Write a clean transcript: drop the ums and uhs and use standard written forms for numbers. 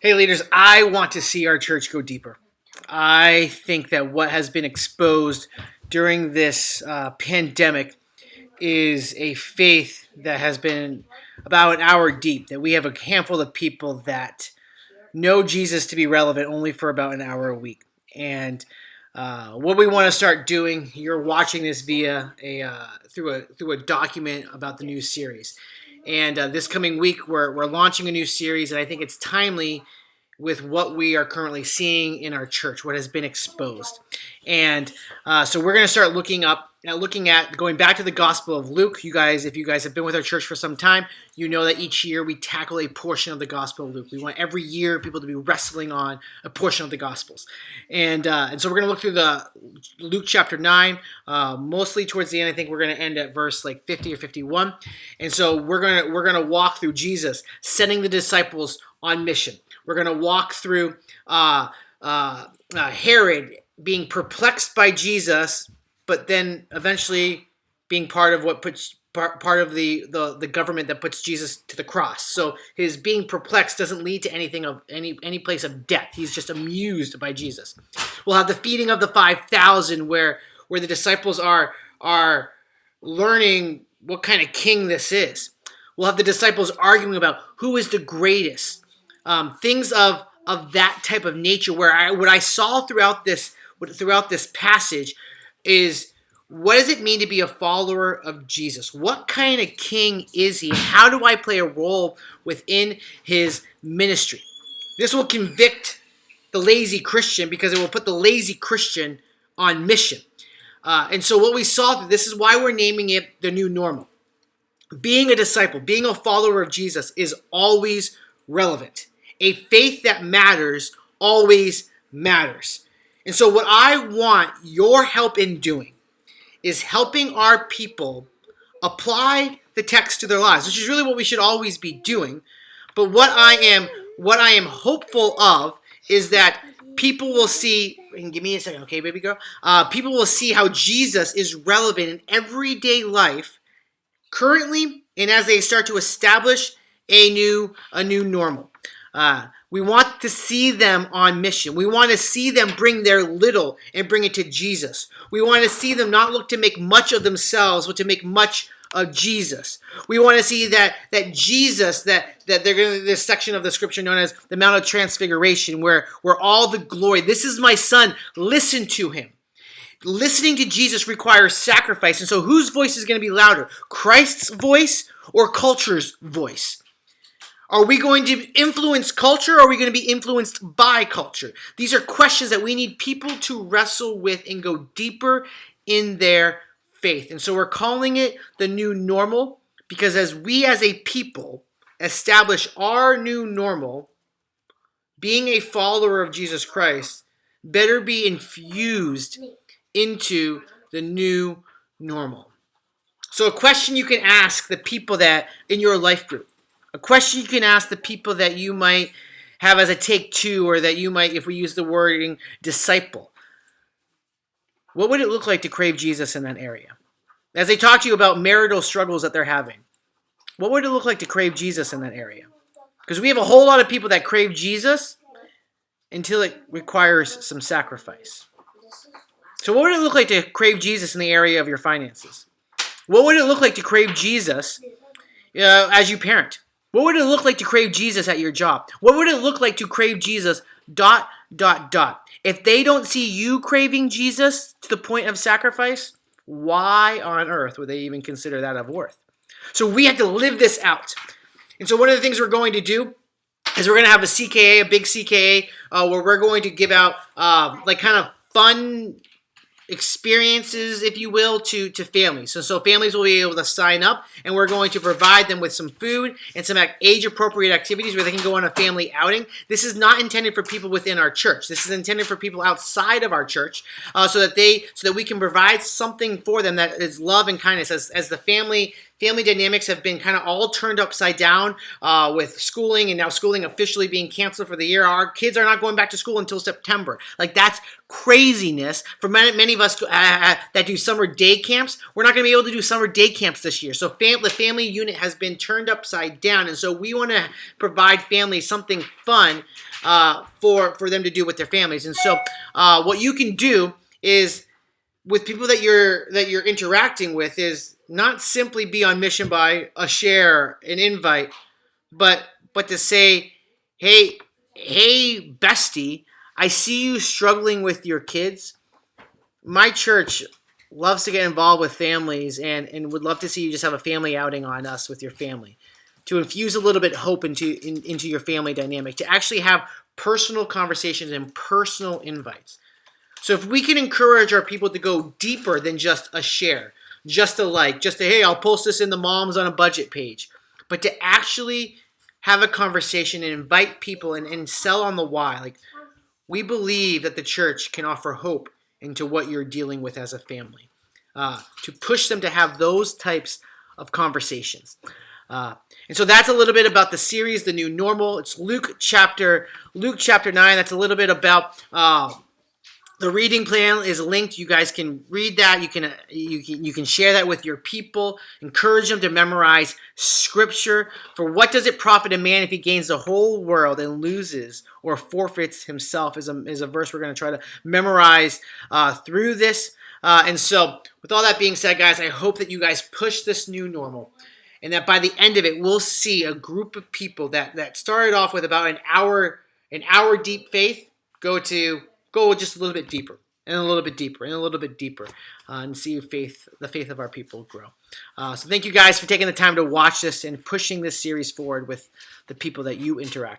Hey, leaders, I want to see our church go deeper. I think that what has been exposed during this pandemic is a faith that has been about an hour deep, that we have a handful of people that know Jesus to be relevant only for about an hour a week. And what we want to start doing, you're watching this via through a document about the new series. And this coming week, we're launching a new series, and I think it's timely with what we are currently seeing in our church, what has been exposed. And so we're going to start looking at going back to the Gospel of Luke. You guys, if you guys have been with our church for some time, you know that each year we tackle a portion of the Gospel of Luke. We want every year people to be wrestling on a portion of the Gospels. And so we're going to look through the Luke chapter 9, mostly towards the end. I think we're going to end at verse like 50 or 51. And so we're going to walk through Jesus sending the disciples on mission. We're going to walk through Herod being perplexed by Jesus, but then eventually being part of what puts part of the government that puts Jesus to the cross. So his being perplexed doesn't lead to anything of any place of death. He's just amused by Jesus. We'll have the feeding of the 5,000, where the disciples are learning what kind of king this is. We'll have the disciples arguing about who is the greatest. Things of that type of nature, what I saw throughout this passage is, what does it mean to be a follower of Jesus? What kind of king is he? How do I play a role within his ministry? This will convict the lazy Christian, because it will put the lazy Christian on mission. And so what we saw, this is why we're naming it the new normal. Being a disciple, being a follower of Jesus is always relevant. A faith that matters always matters. And so what I want your help in doing is helping our people apply the text to their lives, which is really what we should always be doing. But what I am hopeful of is that people will see, and give me a second, okay, baby girl? People will see how Jesus is relevant in everyday life currently, and as they start to establish a new normal. We want to see them on mission. We want to see them bring their little and bring it to Jesus. We want to see them not look to make much of themselves, but to make much of Jesus. We want to see that Jesus, that they're going to, this section of the scripture known as the Mount of Transfiguration, where all the glory, this is my son, listen to him. Listening to Jesus requires sacrifice. And so whose voice is going to be louder? Christ's voice or culture's voice? Are we going to influence culture, or are we going to be influenced by culture? These are questions that we need people to wrestle with and go deeper in their faith. And so we're calling it the new normal, because as we as a people establish our new normal, being a follower of Jesus Christ better be infused into the new normal. So a question you can ask the people that in your life group, a question you can ask the people that you might have as a take two, or that you might, if we use the wording disciple. What would it look like to crave Jesus in that area? As they talk to you about marital struggles that they're having, what would it look like to crave Jesus in that area? Because we have a whole lot of people that crave Jesus until it requires some sacrifice. So what would it look like to crave Jesus in the area of your finances? What would it look like to crave Jesus as you parent? What would it look like to crave Jesus at your job? What would it look like to crave Jesus ... If they don't see you craving Jesus to the point of sacrifice, why on earth would they even consider that of worth? So we have to live this out. And so one of the things we're going to do is we're going to have a CKA, a big CKA, where we're going to give out like kind of fun experiences, if you will, to families. So families will be able to sign up, and we're going to provide them with some food and some age-appropriate activities where they can go on a family outing. This is not intended for people within our church. This is intended for people outside of our church, so that we can provide something for them that is love and kindness as the family family dynamics have been kind of all turned upside down with schooling, and now schooling officially being canceled for the year. Our kids are not going back to school until September. Like, that's craziness for many of us that do summer day camps. We're not going to be able to do summer day camps this year. So the family unit has been turned upside down, and so we want to provide families something fun for them to do with their families. And so what you can do is, with people that you're interacting with, is not simply be on mission by a share, an invite, but to say, hey, bestie, I see you struggling with your kids. My church loves to get involved with families and would love to see you just have a family outing on us with your family, to infuse a little bit of hope into your family dynamic, to actually have personal conversations and personal invites. So if we can encourage our people to go deeper than just a share, just a like, just a, hey, I'll post this in the Moms on a Budget page, but to actually have a conversation and invite people and sell on the why. Like, we believe that the church can offer hope into what you're dealing with as a family, to push them to have those types of conversations. And so that's a little bit about the series, The New Normal. It's Luke chapter 9. That's a little bit about the reading plan is linked. You guys can read that. You can share that with your people. Encourage them to memorize scripture. For what does it profit a man if he gains the whole world and loses or forfeits himself? Is a verse we're going to try to memorize through this. And so, with all that being said, guys, I hope that you guys push this new normal, and that by the end of it, we'll see a group of people that started off with about an hour deep faith go just a little bit deeper, and a little bit deeper, and a little bit deeper, and see the faith of our people grow. So thank you guys for taking the time to watch this and pushing this series forward with the people that you interact with.